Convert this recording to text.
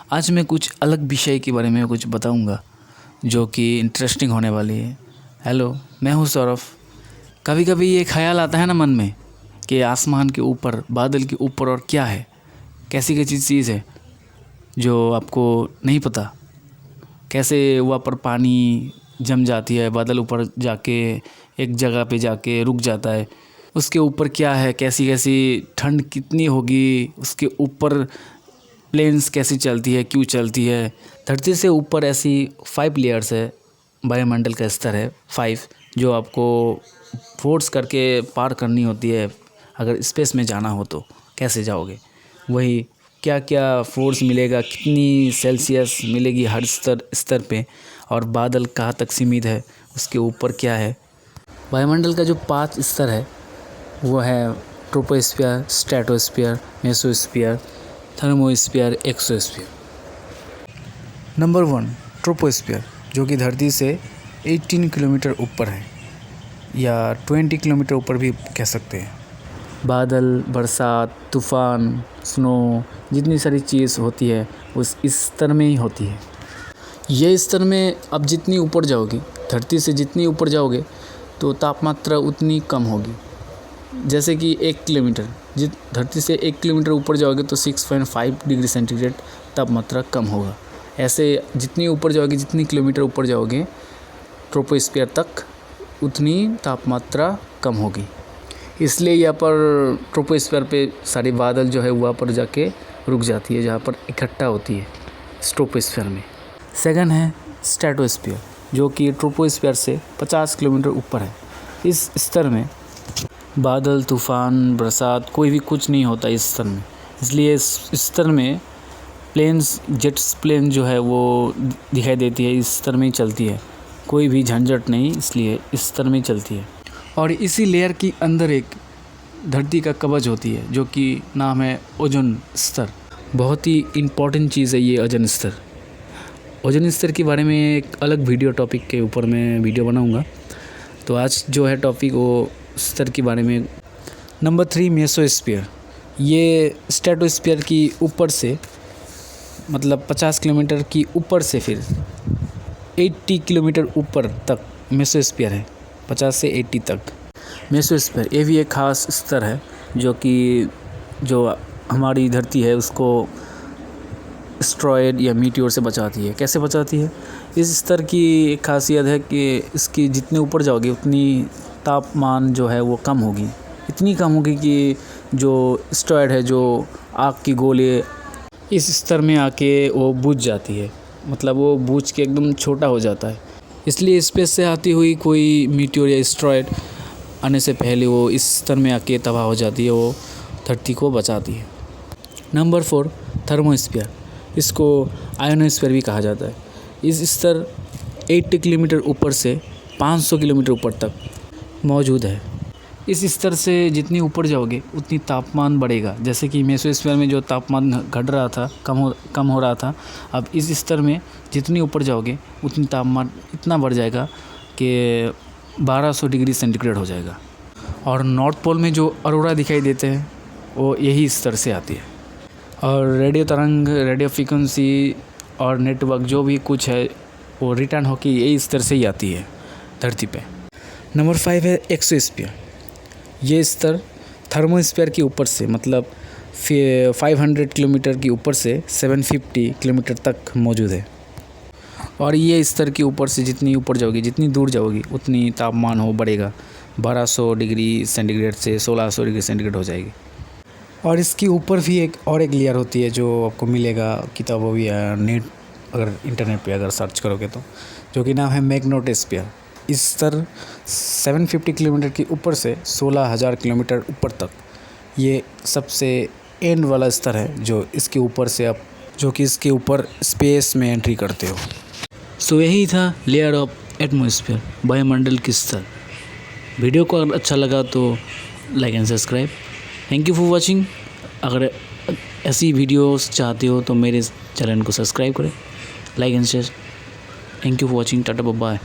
आज मैं कुछ अलग विषय के बारे में कुछ बताऊंगा जो कि इंटरेस्टिंग होने वाली है। हेलो, मैं हूं सौरभ। कभी कभी ये ख्याल आता है ना मन में कि आसमान के ऊपर, बादल के ऊपर और क्या है, कैसी कैसी चीज़ है जो आपको नहीं पता। कैसे वहाँ पर पानी जम जाती है, बादल ऊपर जाके एक जगह पे जाके रुक जाता है। उसके ऊपर क्या है, कैसी कैसी ठंड कितनी होगी, उसके ऊपर प्लेन्स कैसी चलती है, क्यों चलती है। धरती से ऊपर ऐसी 5 लेयर्स है, वायुमंडल का स्तर है 5, जो आपको फोर्स करके पार करनी होती है। अगर स्पेस में जाना हो तो कैसे जाओगे, वही क्या क्या फोर्स मिलेगा, कितनी सेल्सियस मिलेगी हर स्तर पे, और बादल कहाँ तक सीमित है, उसके ऊपर क्या है। वायुमंडल का जो 5 स्तर है वो है troposphere, stratosphere, mesosphere, thermosphere, exosphere. Number 1 troposphere, जो कि धरती से 18 किलोमीटर ऊपर है या 20 किलोमीटर ऊपर भी कह सकते हैं। बादल, बरसात, तूफ़ान, स्नो, जितनी सारी चीज़ होती है उस इस स्तर में ही होती है। ये स्तर में अब जितनी ऊपर जाओगे, धरती से जितनी ऊपर जाओगे तो तापमात्रा उतनी कम होगी। जैसे कि 1 किलोमीटर, धरती से 1 किलोमीटर ऊपर जाओगे तो 6.5 डिग्री सेंटीग्रेड तापमात्रा कम होगा। ऐसे जितनी ऊपर जाओगे, जितनी किलोमीटर ऊपर जाओगे ट्रोपोस्फीयर तक, उतनी तापमात्रा कम होगी। इसलिए यहाँ पर ट्रोपोस्फीयर पे सारी बादल जो है वहाँ पर जाके रुक जाती है, जहाँ पर इकट्ठा होती है ट्रोपोस्फीयर में। सेकंड है स्ट्रेटोस्फीयर, जो कि ट्रोपोस्फीयर से 50 किलोमीटर ऊपर है। इस स्तर में बादल, तूफ़ान, बरसात कोई भी कुछ नहीं होता इस स्तर में। इसलिए इस स्तर में प्लेन्स, जेट्स प्लेन जो है वो दिखाई देती है, इस स्तर में ही चलती है। कोई भी झंझट नहीं, इसलिए इस स्तर में ही चलती है। और इसी लेयर की अंदर एक धरती का कवच होती है, जो कि नाम है ओजोन स्तर। बहुत ही इम्पॉर्टेंट चीज़ है ये ओजोन स्तर। ओजोन स्तर के बारे में एक अलग वीडियो टॉपिक के ऊपर मैं वीडियो बनाऊंगा। तो आज जो है टॉपिक वो स्तर के बारे में। नंबर 3 मेसोस्फीयर, ये स्ट्रेटोस्फीयर की ऊपर से, मतलब 50 किलोमीटर की ऊपर से फिर 80 किलोमीटर ऊपर तक मेसोस्फीयर है, 50 से 80 तक मेसोस्फीयर। ये भी एक खास स्तर है जो हमारी धरती है उसको एस्टेरॉयड या मीटियोर से बचाती है। कैसे बचाती है? इस स्तर की एक खासियत है कि इसकी जितने ऊपर जाओगे उतनी तापमान जो है वो कम होगी। इतनी कम होगी कि जो एस्टेरॉयड है, जो आग की गोले, इस स्तर में आके वो बुझ जाती है। मतलब वो बुझ के एकदम छोटा हो जाता है। इसलिए स्पेस से आती हुई कोई मीटियोर या एस्टेरॉयड आने से पहले वो इस स्तर में आके तबाह हो जाती है, वो धरती को बचाती है। नंबर 4 थर्मोस्फीयर, इसको आयोनोस्फीयर भी कहा जाता है। इस स्तर 80 किलोमीटर ऊपर से 500 किलोमीटर ऊपर तक मौजूद है। इस स्तर से जितनी ऊपर जाओगे उतनी तापमान बढ़ेगा। जैसे कि मेसोस्फीयर में जो तापमान घट रहा था, कम हो रहा था, अब इस स्तर में जितनी ऊपर जाओगे उतनी तापमान इतना बढ़ जाएगा कि 1200 डिग्री सेंटीग्रेड हो जाएगा। और नॉर्थ पोल में जो अरोरा दिखाई देते हैं वो यही स्तर से आती है। और रेडियो तरंग, रेडियो फ्रीक्वेंसी और नेटवर्क जो भी कुछ है वो रिटर्न होकर यही स्तर से ही आती है धरती पे। नंबर 5 है एक्सोस्फीयर। ये स्तर थर्मोस्फीयर के ऊपर से, मतलब 500 किलोमीटर के ऊपर से 750 किलोमीटर तक मौजूद है। और ये स्तर के ऊपर से जितनी ऊपर जाओगी, जितनी दूर जाओगी, उतनी तापमान हो बढ़ेगा। 1200 डिग्री सेंटीग्रेड से 1600 डिग्री सेंटीग्रेड हो जाएगी। और इसके ऊपर भी एक लेयर होती है जो आपको मिलेगा किताबों या नेट, अगर इंटरनेट पे अगर सर्च करोगे तो, जो कि नाम है मैग्नेटोस्फीयर। इस स्तर 750 किलोमीटर के ऊपर से 16,000 किलोमीटर ऊपर तक ये सबसे एंड वाला स्तर है, जो इसके ऊपर स्पेस में एंट्री करते हो। सो यही था लेयर ऑफ एटमॉस्फेयर, वायुमंडल की स्तर। वीडियो को अगर अच्छा लगा तो like and subscribe. Thank you for watching. अगर ऐसी वीडियोस चाहते हो तो मेरे चैनल को सब्सक्राइब करें, like and share. Thank you for watching. Tata bye bye.